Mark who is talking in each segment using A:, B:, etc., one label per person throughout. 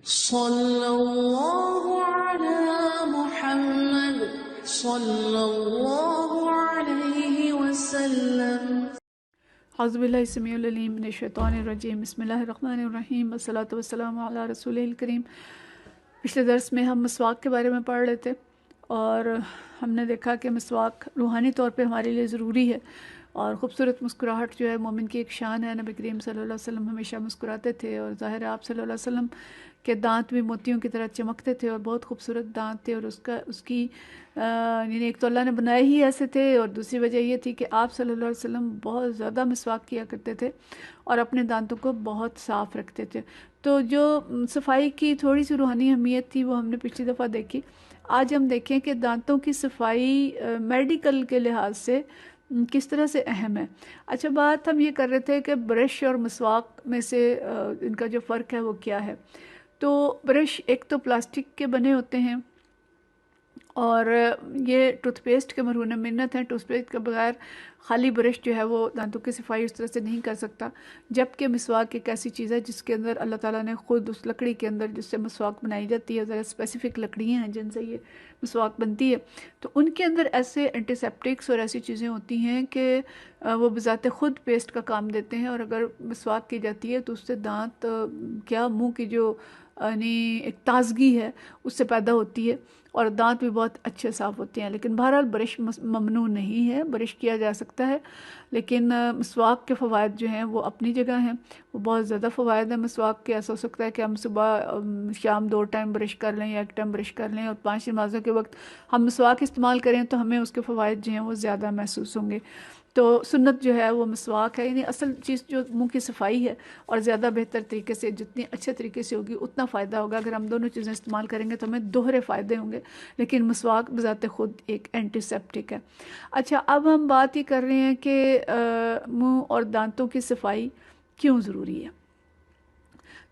A: صلی اللہ علی محمد صلی اللہ علیہ وسلم۔
B: اعوذ باللہ السمیع العلیم من الشیطان الرجیم، بسم اللہ الرحمن الرحیم، والصلاۃ والسلام علی رسول الکریم۔ پچھلے درس میں ہم مسواک کے بارے میں پڑھ رہے تھے اور ہم نے دیکھا کہ مسواک روحانی طور پہ ہمارے لیے ضروری ہے، اور خوبصورت مسکراہٹ جو ہے مومن کی ایک شان ہے۔ نبی کریم صلی اللہ علیہ وسلم ہمیشہ مسکراتے تھے، اور ظاہر ہے آپ صلی اللہ علیہ وسلم کے دانت بھی موتیوں کی طرح چمکتے تھے اور بہت خوبصورت دانت تھے، اور اس کی یعنی ایک تو اللہ نے بنائے ہی ایسے تھے، اور دوسری وجہ یہ تھی کہ آپ صلی اللہ علیہ وسلم بہت زیادہ مسواک کیا کرتے تھے اور اپنے دانتوں کو بہت صاف رکھتے تھے۔ تو جو صفائی کی تھوڑی سی روحانی اہمیت تھی وہ ہم نے پچھلی دفعہ دیکھی۔ آج ہم دیکھیں کہ دانتوں کی صفائی میڈیکل کے لحاظ سے کس طرح سے اہم ہے۔ اچھا، بات ہم یہ کر رہے تھے کہ برش اور مسواک میں سے ان کا جو فرق ہے وہ کیا ہے۔ تو برش ایک تو پلاسٹک کے بنے ہوتے ہیں، اور یہ ٹوتھ پیسٹ کے مرہون منت ہیں۔ ٹوتھ پیسٹ کے بغیر خالی برش جو ہے وہ دانتوں کی صفائی اس طرح سے نہیں کر سکتا، جبکہ مسواک ایک ایسی چیز ہے جس کے اندر اللہ تعالیٰ نے خود اس لکڑی کے اندر جس سے مسواک بنائی جاتی ہے، ذرا اسپیسیفک لکڑیاں ہیں جن سے یہ مسواک بنتی ہے، تو ان کے اندر ایسے اینٹی سیپٹکس اور ایسی چیزیں ہوتی ہیں کہ وہ بذات خود پیسٹ کا کام دیتے ہیں، اور اگر مسواک کی جاتی ہے تو اس سے دانت کیا منہ کی جو یعنی ایک تازگی ہے اس سے پیدا ہوتی ہے، اور دانت بھی بہت اچھے صاف ہوتے ہیں۔ لیکن بہرحال برش ممنوع نہیں ہے، برش کیا جا سکتا ہے، لیکن مسواک کے فوائد جو ہیں وہ اپنی جگہ ہیں، وہ بہت زیادہ فوائد ہیں مسواک کے۔ ایسا ہو سکتا ہے کہ ہم صبح شام 2 ٹائم برش کر لیں یا 1 ٹائم برش کر لیں، اور 5 نمازوں کے وقت ہم مسواک استعمال کریں تو ہمیں اس کے فوائد جو ہیں وہ زیادہ محسوس ہوں گے۔ تو سنت جو ہے وہ مسواک ہے، یعنی اصل چیز جو منہ کی صفائی ہے، اور زیادہ بہتر طریقے سے جتنی اچھے طریقے سے ہوگی اتنا فائدہ ہوگا۔ اگر ہم دونوں چیزیں استعمال کریں گے تو ہمیں دوہرے فائدے ہوں گے، لیکن مسواک بذات خود ایک اینٹی سیپٹک ہے۔ اچھا، اب ہم بات یہ کر رہے ہیں کہ منہ اور دانتوں کی صفائی کیوں ضروری ہے۔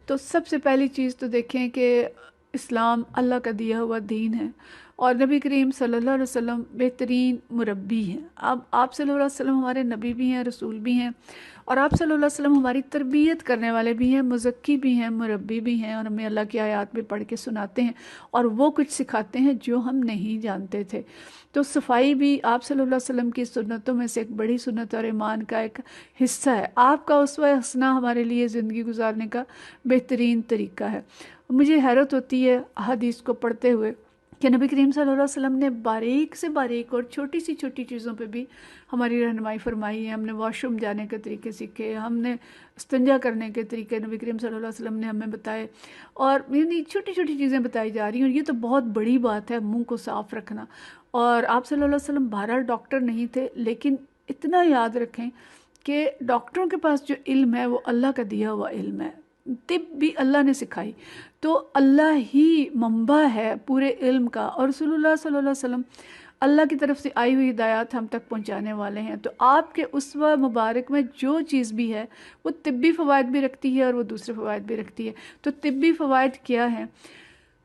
B: تو سب سے پہلی چیز تو دیکھیں کہ اسلام اللہ کا دیا ہوا دین ہے، اور نبی کریم صلی اللہ علیہ وسلم بہترین مربی ہیں۔ اب آپ صلی اللہ علیہ وسلم ہمارے نبی بھی ہیں، رسول بھی ہیں، اور آپ صلی اللہ علیہ وسلم ہماری تربیت کرنے والے بھی ہیں، مزکی بھی ہیں، مربی بھی ہیں، اور ہمیں اللہ کی آیات بھی پڑھ کے سناتے ہیں، اور وہ کچھ سکھاتے ہیں جو ہم نہیں جانتے تھے۔ تو صفائی بھی آپ صلی اللہ علیہ وسلم کی سنتوں میں سے ایک بڑی سنت اور ایمان کا ایک حصہ ہے۔ آپ کا اسوہ حسنہ ہمارے لیے زندگی گزارنے کا بہترین طریقہ ہے۔ مجھے حیرت ہوتی ہے حدیث کو پڑھتے ہوئے کہ نبی کریم صلی اللہ علیہ وسلم نے باریک سے باریک اور چھوٹی سی چھوٹی چیزوں پہ بھی ہماری رہنمائی فرمائی ہے۔ ہم نے واش روم جانے کے طریقے سیکھے، ہم نے استنجا کرنے کے طریقے نبی کریم صلی اللہ علیہ وسلم نے ہمیں بتائے، اور یعنی چھوٹی چھوٹی چیزیں بتائی جا رہی ہیں، اور یہ تو بہت بڑی بات ہے منہ کو صاف رکھنا۔ اور آپ صلی اللہ علیہ وسلم بہرحال ڈاکٹر نہیں تھے، لیکن اتنا یاد رکھیں کہ ڈاکٹروں کے پاس جو علم ہے وہ اللہ کا دیا ہوا علم ہے، طب بھی اللہ نے سکھائی، تو اللہ ہی منبع ہے پورے علم کا، اور رسول اللہ صلی اللہ علیہ وسلم اللہ کی طرف سے آئی ہوئی ہدایات ہم تک پہنچانے والے ہیں۔ تو آپ کے اسوہ مبارک میں جو چیز بھی ہے وہ طبی فوائد بھی رکھتی ہے اور وہ دوسرے فوائد بھی رکھتی ہے۔ تو طبی فوائد کیا ہیں؟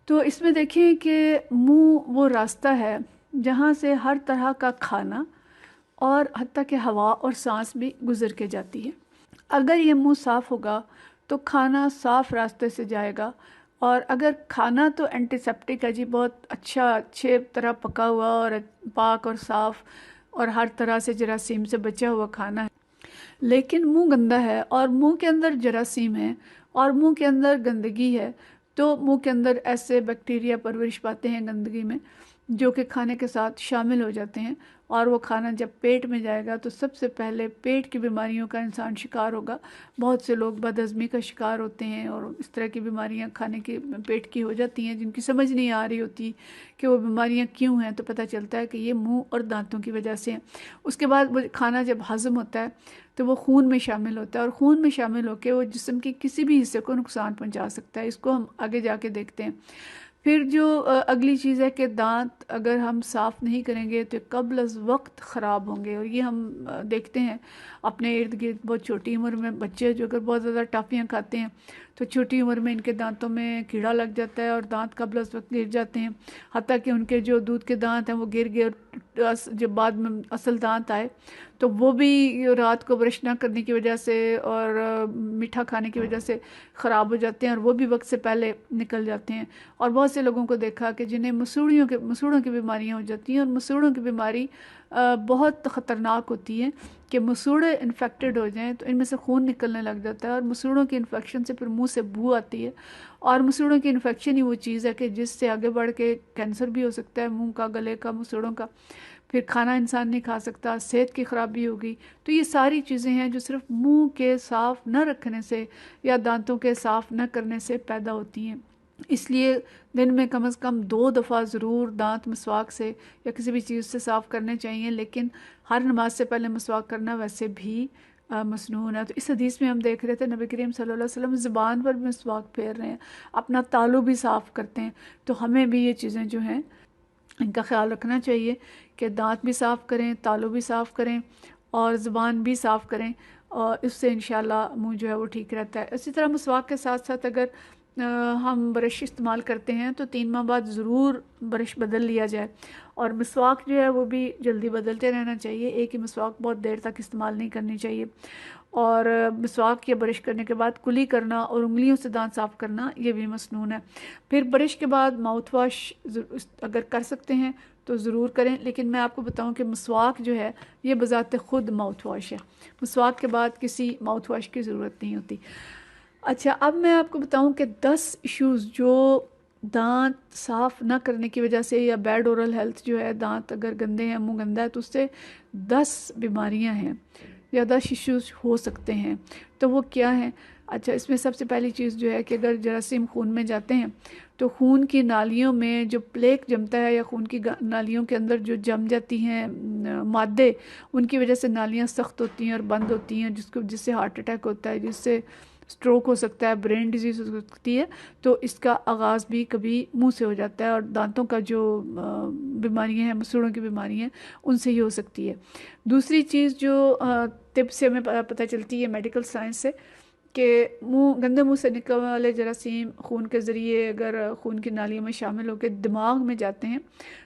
B: تو اس میں دیکھیں کہ منہ وہ راستہ ہے جہاں سے ہر طرح کا کھانا اور حتیٰ کہ ہوا اور سانس بھی گزر کے جاتی ہے۔ اگر یہ منہ صاف ہوگا تو کھانا صاف راستے سے جائے گا، اور اگر کھانا تو اینٹی سیپٹک ہے جی، بہت اچھے طرح پکا ہوا اور پاک اور صاف اور ہر طرح سے جراثیم سے بچا ہوا کھانا ہے، لیکن منہ گندا ہے اور منہ کے اندر جراثیم ہے اور منہ کے اندر گندگی ہے، تو منہ کے اندر ایسے بیکٹیریا پرورش پاتے ہیں گندگی میں جو کہ کھانے کے ساتھ شامل ہو جاتے ہیں، اور وہ کھانا جب پیٹ میں جائے گا تو سب سے پہلے پیٹ کی بیماریوں کا انسان شکار ہوگا۔ بہت سے لوگ بد ہضمی کا شکار ہوتے ہیں، اور اس طرح کی بیماریاں کھانے کی پیٹ کی ہو جاتی ہیں جن کی سمجھ نہیں آ رہی ہوتی کہ وہ بیماریاں کیوں ہیں، تو پتہ چلتا ہے کہ یہ منہ اور دانتوں کی وجہ سے ہیں۔ اس کے بعد وہ کھانا جب ہضم ہوتا ہے تو وہ خون میں شامل ہوتا ہے، اور خون میں شامل ہو کے وہ جسم کی کسی بھی حصے کو نقصان پہنچا سکتا ہے۔ اس کو ہم آگے جا کے دیکھتے ہیں۔ پھر جو اگلی چیز ہے کہ دانت اگر ہم صاف نہیں کریں گے تو قبل از وقت خراب ہوں گے، اور یہ ہم دیکھتے ہیں اپنے ارد گرد بہت چھوٹی عمر میں بچے جو اگر بہت زیادہ ٹافیاں کھاتے ہیں تو چھوٹی عمر میں ان کے دانتوں میں کیڑا لگ جاتا ہے اور دانت قبل از وقت گر جاتے ہیں، حتیٰ کہ ان کے جو دودھ کے دانت ہیں وہ گر گئے، اور جب بعد میں اصل دانت آئے تو وہ بھی رات کو برش نہ کرنے کی وجہ سے اور میٹھا کھانے کی وجہ سے خراب ہو جاتے ہیں اور وہ بھی وقت سے پہلے نکل جاتے ہیں. اور بہت سے لوگوں کو دیکھا کہ جنہیں مسوڑوں کی بیماریاں ہو جاتی ہیں, اور مسوڑوں کی بیماری بہت خطرناک ہوتی ہے کہ مسوڑے انفیکٹڈ ہو جائیں تو ان میں سے خون نکلنے لگ جاتا ہے, اور مسوڑوں کی انفیکشن سے پھر منہ سے بو آتی ہے, اور مسوڑوں کی انفیکشن ہی وہ چیز ہے کہ جس سے آگے بڑھ کے کینسر بھی ہو سکتا ہے منہ کا, گلے کا, مسوڑوں کا. پھر کھانا انسان نہیں کھا سکتا, صحت کی خرابی ہوگی. تو یہ ساری چیزیں ہیں جو صرف منہ کے صاف نہ رکھنے سے یا دانتوں کے صاف نہ کرنے سے پیدا ہوتی ہیں. اس لیے دن میں کم از کم 2 دفعہ ضرور دانت مسواک سے یا کسی بھی چیز سے صاف کرنے چاہیے, لیکن ہر نماز سے پہلے مسواک کرنا ویسے بھی مسنون ہے. تو اس حدیث میں ہم دیکھ رہے تھے نبی کریم صلی اللہ علیہ وسلم زبان پر بھی مسواک پھیر رہے ہیں, اپنا تالو بھی صاف کرتے ہیں. تو ہمیں بھی یہ چیزیں جو ہیں ان کا خیال رکھنا چاہیے کہ دانت بھی صاف کریں, تالو بھی صاف کریں اور زبان بھی صاف کریں, اور اس سے انشاءاللہ منہ جو ہے وہ ٹھیک رہتا ہے. اسی طرح مسواک کے ساتھ ساتھ اگر ہم برش استعمال کرتے ہیں تو 3 ماہ بعد ضرور برش بدل لیا جائے, اور مسواک جو ہے وہ بھی جلدی بدلتے رہنا چاہیے. ایک ہی مسواک بہت دیر تک استعمال نہیں کرنی چاہیے. اور مسواک یا برش کرنے کے بعد کلی کرنا اور انگلیوں سے دانت صاف کرنا یہ بھی مسنون ہے. پھر برش کے بعد ماؤتھ واش اگر کر سکتے ہیں تو ضرور کریں, لیکن میں آپ کو بتاؤں کہ مسواک جو ہے یہ بذات خود ماؤتھ واش ہے. مسواک کے بعد کسی ماؤتھ واش کی ضرورت نہیں ہوتی. اچھا, اب میں آپ کو بتاؤں کہ 10 ایشوز جو دانت صاف نہ کرنے کی وجہ سے یا بیڈ اورل ہیلتھ جو ہے, دانت اگر گندے ہیں, منہ گندا ہے, تو اس سے 10 بیماریاں ہیں یا 10 ایشوز ہو سکتے ہیں. تو وہ کیا ہیں؟ اچھا, اس میں سب سے پہلی چیز جو ہے کہ اگر جراثیم خون میں جاتے ہیں تو خون کی نالیوں میں جو پلیک جمتا ہے یا خون کی نالیوں کے اندر جو جم جاتی ہیں مادے, ان کی وجہ سے نالیاں سخت ہوتی ہیں اور بند ہوتی ہیں, جس سے ہارٹ اٹیک ہوتا ہے, جس سے سٹروک ہو سکتا ہے, برین ڈیزیز ہو سکتی ہے. تو اس کا آغاز بھی کبھی منہ سے ہو جاتا ہے, اور دانتوں کا جو بیماریاں ہیں, مسوڑوں کی بیماریاں ہیں, ان سے ہی ہو سکتی ہے. دوسری چیز جو طب سے ہمیں پتہ چلتی ہے, میڈیکل سائنس سے, کہ گندے منہ سے نکلنے والے جراثیم خون کے ذریعے اگر خون کی نالیوں میں شامل ہو کے دماغ میں جاتے ہیں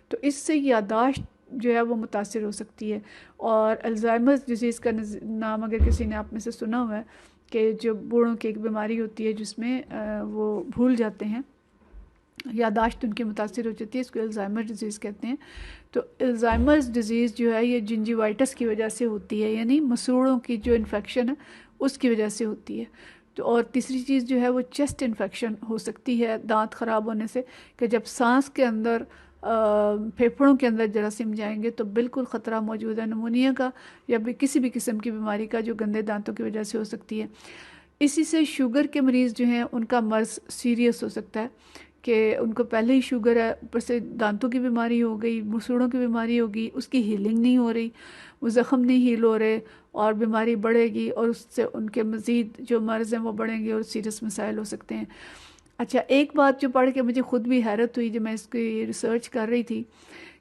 B: تو اس سے یادداشت جو ہے وہ متاثر ہو سکتی ہے. اور الزائمرز ڈیزیز کا نام اگر کسی نے آپ میں سے سنا ہوا ہے کہ جو بوڑھوں کی ایک بیماری ہوتی ہے جس میں وہ بھول جاتے ہیں, یادداشت ان کی متاثر ہو جاتی ہے, اس کو الزائمرز ڈیزیز کہتے ہیں. تو الزائمرز ڈیزیز جو ہے یہ جنجیوائٹس کی وجہ سے ہوتی ہے, یعنی مسوڑوں کی جو انفیکشن ہے اس کی وجہ سے ہوتی ہے. تو اور تیسری چیز جو ہے وہ چیسٹ انفیکشن ہو سکتی ہے دانت خراب ہونے سے, کہ جب سانس کے اندر پھیپھڑوں کے اندر جراثیم جائیں گے تو بالکل خطرہ موجود ہے نمونیا کا یا کسی بھی قسم کی بیماری کا جو گندے دانتوں کی وجہ سے ہو سکتی ہے. اسی سے شوگر کے مریض جو ہیں ان کا مرض سیریس ہو سکتا ہے کہ ان کو پہلے ہی شوگر ہے, اوپر سے دانتوں کی بیماری ہو گئی, مسوڑوں کی بیماری ہوگی, اس کی ہیلنگ نہیں ہو رہی, وہ زخم نہیں ہیل ہو رہے, اور بیماری بڑھے گی اور اس سے ان کے مزید جو مرض ہیں وہ بڑھیں گے اور سیریس مسائل ہو سکتے ہیں. اچھا, ایک بات جو پڑھ کے مجھے خود بھی حیرت ہوئی جب میں اس کی ریسرچ کر رہی تھی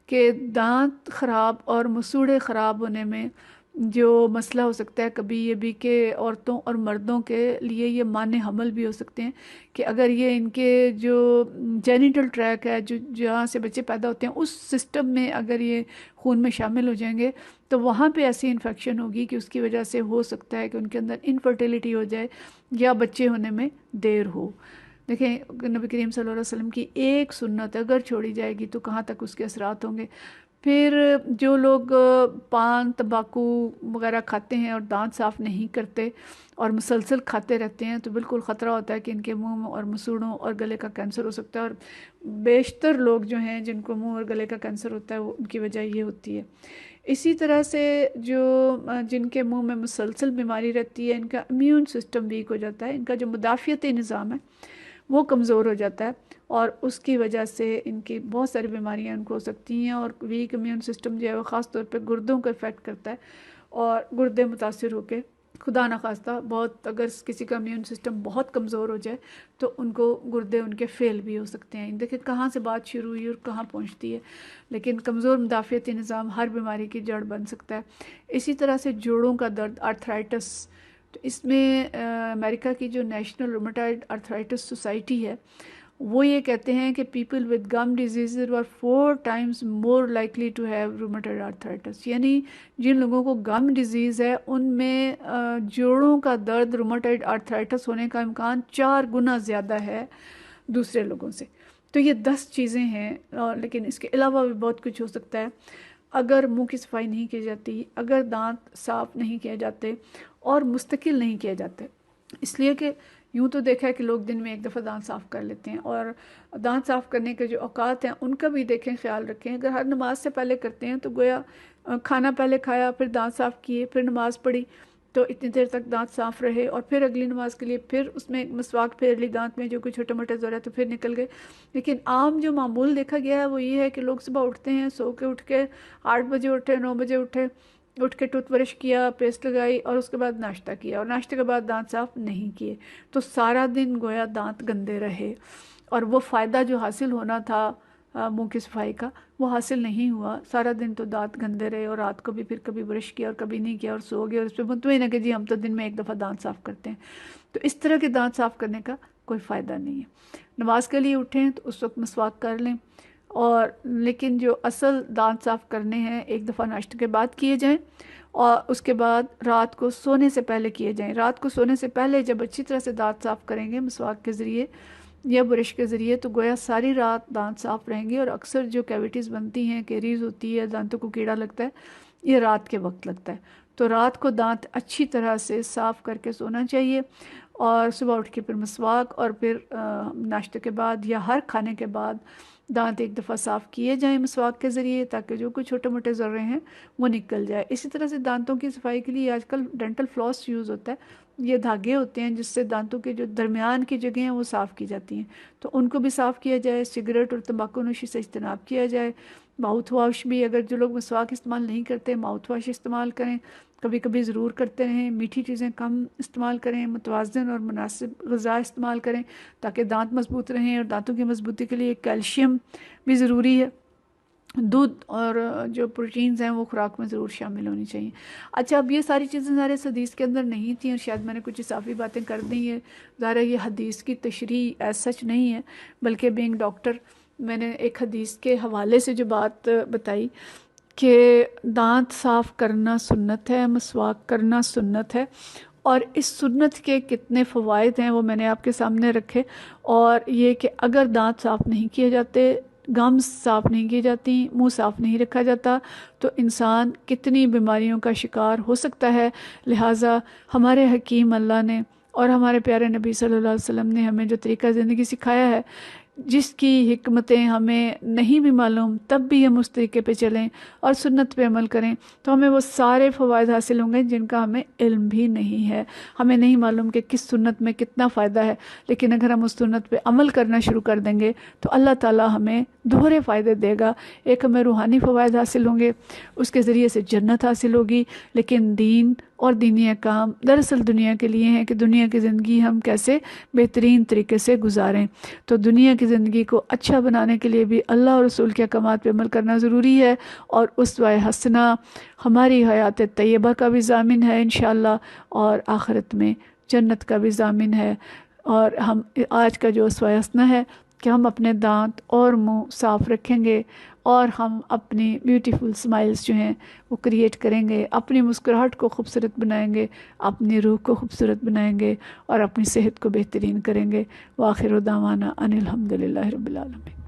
B: کہ دانت خراب اور مسوڑے خراب ہونے میں جو مسئلہ ہو سکتا ہے کبھی یہ بھی کہ عورتوں اور مردوں کے لیے یہ مانع حمل بھی ہو سکتے ہیں کہ اگر یہ ان کے جو جینیٹل ٹریک ہے جو جہاں سے بچے پیدا ہوتے ہیں اس سسٹم میں اگر یہ خون میں شامل ہو جائیں گے تو وہاں پہ ایسی انفیکشن ہوگی کہ اس کی وجہ سے ہو سکتا ہے کہ ان کے اندر انفرٹیلیٹی ہو جائے یا بچے ہونے میں دیر ہو. دیکھیں نبی کریم صلی اللہ علیہ وسلم کی ایک سنت اگر چھوڑی جائے گی تو کہاں تک اس کے اثرات ہوں گے. پھر جو لوگ پان تمباکو وغیرہ کھاتے ہیں اور دانت صاف نہیں کرتے اور مسلسل کھاتے رہتے ہیں تو بالکل خطرہ ہوتا ہے کہ ان کے منہ اور مسوڑوں اور گلے کا کینسر ہو سکتا ہے, اور بیشتر لوگ جو ہیں جن کو منہ اور گلے کا کینسر ہوتا ہے وہ ان کی وجہ یہ ہوتی ہے. اسی طرح سے جن کے منہ میں مسلسل بیماری رہتی ہے ان کا امیون سسٹم ویک ہو جاتا ہے, ان کا جو مدافعتی نظام ہے وہ کمزور ہو جاتا ہے, اور اس کی وجہ سے ان کی بہت ساری بیماریاں ان کو ہو سکتی ہیں. اور ویک امیون سسٹم جو ہے وہ خاص طور پہ گردوں کو افیکٹ کرتا ہے, اور گردے متاثر ہو کے خدا نخواستہ بہت اگر کسی کا امیون سسٹم بہت کمزور ہو جائے تو ان کو گردے ان کے فیل بھی ہو سکتے ہیں. دیکھیں کہاں سے بات شروع ہوئی اور کہاں پہنچتی ہے, لیکن کمزور مدافعتی نظام ہر بیماری کی جڑ بن سکتا ہے. اسی طرح سے جوڑوں کا درد, آرتھرائٹس, تو اس میں امریکہ کی جو نیشنل رومیٹائڈ آرتھرائٹس سوسائٹی ہے وہ یہ کہتے ہیں کہ پیپل ود گم disease are 4 times more likely to have rheumatoid arthritis، یعنی جن لوگوں کو گم ڈیزیز ہے ان میں جوڑوں کا درد روماٹائڈ آرتھرائٹس ہونے کا امکان 4 گنا زیادہ ہے دوسرے لوگوں سے۔ تو یہ 10 چیزیں ہیں، لیکن اس کے علاوہ بھی بہت کچھ ہو سکتا ہے۔ اگر منہ کی صفائی نہیں کی جاتی، اگر دانت صاف نہیں کیے جاتے اور مستقل نہیں کیے جاتے، اس لیے کہ یوں تو دیکھا ہے کہ لوگ دن میں ایک دفعہ دانت صاف کر لیتے ہیں، اور دانت صاف کرنے کے جو اوقات ہیں ان کا بھی دیکھیں، خیال رکھیں۔ اگر ہر نماز سے پہلے کرتے ہیں تو گویا کھانا پہلے کھایا، پھر دانت صاف کیے، پھر نماز پڑھی، تو اتنی دیر تک دانت صاف رہے، اور پھر اگلی نماز کے لیے پھر اس میں مسواک پھیر لی دانت میں، جو کوئی چھوٹے موٹے زور ہے تو پھر نکل گئے۔ لیکن عام جو معمول دیکھا گیا ہے وہ یہ ہے کہ لوگ صبح اٹھتے ہیں، سو کے اٹھ کے 8 بجے اٹھے، 9 بجے اٹھ کے ٹوتھ برش کیا، پیسٹ لگائی، اور اس کے بعد ناشتہ کیا، اور ناشتے کے بعد دانت صاف نہیں کیے، تو سارا دن گویا دانت گندے رہے، اور وہ فائدہ جو حاصل ہونا تھا منہ کی صفائی کا وہ حاصل نہیں ہوا۔ سارا دن تو دانت گندے رہے، اور رات کو بھی پھر کبھی برش کیا اور کبھی نہیں کیا، اور سو گئے، اور اس پہ مطمئن ہے کہ جی ہم تو دن میں ایک دفعہ دانت صاف کرتے ہیں۔ تو اس طرح کے دانت صاف کرنے کا کوئی فائدہ نہیں ہے۔ نماز کے لیے اٹھیں تو اس وقت مسواک کر لیں، اور لیکن جو اصل دانت صاف کرنے ہیں ایک دفعہ ناشتے کے بعد کیے جائیں، اور اس کے بعد رات کو سونے سے پہلے کیے جائیں۔ رات کو سونے سے پہلے جب اچھی طرح سے دانت صاف کریں گے مسواک کے ذریعے یا برش کے ذریعے، تو گویا ساری رات دانت صاف رہیں گے، اور اکثر جو کیویٹیز بنتی ہیں، کیریز ہوتی ہے، دانتوں کو کیڑا لگتا ہے، یہ رات کے وقت لگتا ہے۔ تو رات کو دانت اچھی طرح سے صاف کر کے سونا چاہیے، اور صبح اٹھ کے پھر مسواک، اور پھر ناشتے کے بعد یا ہر کھانے کے بعد دانت ایک دفعہ صاف کیے جائیں مسواک کے ذریعے، تاکہ جو کچھ چھوٹے موٹے ذرے ہیں وہ نکل جائے۔ اسی طرح سے دانتوں کی صفائی کے لیے آج کل ڈینٹل فلاس یوز ہوتا ہے، یہ دھاگے ہوتے ہیں جس سے دانتوں کے جو درمیان کی جگہیں ہیں وہ صاف کی جاتی ہیں، تو ان کو بھی صاف کیا جائے۔ سگریٹ اور تمباکو نوشی سے اجتناب کیا جائے۔ ماؤتھ واش بھی، اگر جو لوگ مسواک استعمال نہیں کرتے ماؤتھ واش استعمال کریں، کبھی کبھی ضرور کرتے رہیں۔ میٹھی چیزیں کم استعمال کریں، متوازن اور مناسب غذا استعمال کریں تاکہ دانت مضبوط رہیں، اور دانتوں کی مضبوطی کے لیے کیلشیم بھی ضروری ہے۔ دودھ اور جو پروٹینز ہیں وہ خوراک میں ضرور شامل ہونی چاہیے۔ اچھا، اب یہ ساری چیزیں ظاہر اس حدیث کے اندر نہیں تھیں، اور شاید میں نے کچھ اضافی باتیں کر دی ہیں، ظاہر یہ حدیث کی تشریح ایز سچ نہیں ہے، بلکہ بینگ ڈاکٹر میں نے ایک حدیث کے حوالے سے جو بات بتائی کہ دانت صاف کرنا سنت ہے، مسواک کرنا سنت ہے، اور اس سنت کے کتنے فوائد ہیں وہ میں نے آپ کے سامنے رکھے، اور یہ کہ اگر دانت صاف نہیں کیے جاتے، گمز صاف نہیں کی جاتی، منہ صاف نہیں رکھا جاتا، تو انسان کتنی بیماریوں کا شکار ہو سکتا ہے۔ لہٰذا ہمارے حکیم اللہ نے اور ہمارے پیارے نبی صلی اللہ علیہ وسلم نے ہمیں جو طریقہ زندگی سکھایا ہے، جس کی حکمتیں ہمیں نہیں بھی معلوم، تب بھی ہم اس طریقے پہ چلیں اور سنت پہ عمل کریں، تو ہمیں وہ سارے فوائد حاصل ہوں گے جن کا ہمیں علم بھی نہیں ہے۔ ہمیں نہیں معلوم کہ کس سنت میں کتنا فائدہ ہے، لیکن اگر ہم اس سنت پہ عمل کرنا شروع کر دیں گے تو اللہ تعالیٰ ہمیں دوہرے فائدے دے گا۔ ایک ہمیں روحانی فوائد حاصل ہوں گے، اس کے ذریعے سے جنت حاصل ہوگی، لیکن دین اور دینی احکام دراصل دنیا کے لیے ہیں کہ دنیا کی زندگی ہم کیسے بہترین طریقے سے گزاریں۔ تو دنیا کی زندگی کو اچھا بنانے کے لیے بھی اللہ اور رسول کے احکامات پہ عمل کرنا ضروری ہے، اور اسوہ حسنہ ہماری حیات طیبہ کا بھی ضامن ہے انشاءاللہ، اور آخرت میں جنت کا بھی ضامن ہے۔ اور ہم آج کا جو اسوہ حسنہ ہے کہ ہم اپنے دانت اور منہ صاف رکھیں گے، اور ہم اپنی بیوٹیفل اسمائلز جو ہیں وہ کریٹ کریں گے، اپنی مسکراہٹ کو خوبصورت بنائیں گے، اپنی روح کو خوبصورت بنائیں گے، اور اپنی صحت کو بہترین کریں گے۔ وآخر دعوانا ان الحمد للہ رب العالمین۔